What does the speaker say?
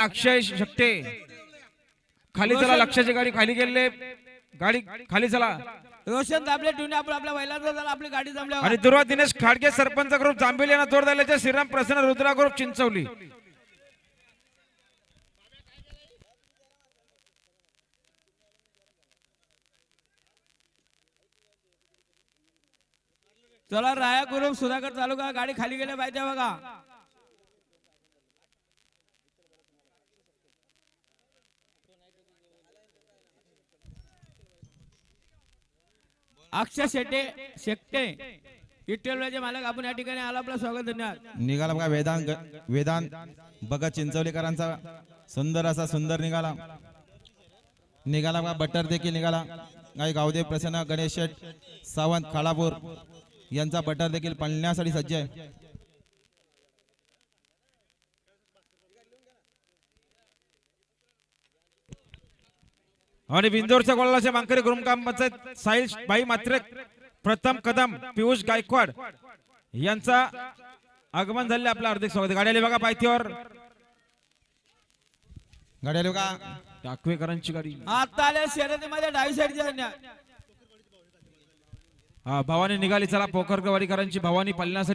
अक्षय शकटे खाली चला, लक्षाची गाडी खाली गेले, गाडी खाली चला। रोशन दाबले टुने आपण आपल्या बैलांचा झाला, आपली गाडी जमल्यावर आणि दुर्वा दिनेश खाडगे सरपंच ग्रुप जांभेली यांना जोर दिल्याचे श्रीराम प्रसन्न रुद्रा ग्रुप चिंचवली। चला राया ग्रुप सुधाकर चालू का, गाडी खाली गेले पाहिजे बघा। अक्षय शेटे शेकटे विठ्ठलचे मालक आपण या ठिकाणी आला, आपलं स्वागत धन्यवाद। निघाला बघा वेदांत भगत चिंचवलीकरांचा सुंदर असा सुंदर निघाला बघा। बटर देखील निघाला, काही गावदेव प्रसन्न गणेश शेठ सावंत खालापूर यांचा बटर देखील पळण्यासाठी सज्ज आहे। आणि बिंदोरच्या गोळाचे मांकरी ग्रुमकाम पंचायत साहिल बाई मात्रे प्रथम कदम पियुष गायकवाड यांचा आगमन झाले, आपलं हार्दिक स्वागत। गाड्याला बघा पायथीवर, गाड्याला बघा टाकवेकरांची गाडी आता आले शर्यतीमध्ये डावी साईडच्या भवानी निघाली, चला पोखरवाडीकरांची भवानी पळण्यासाठी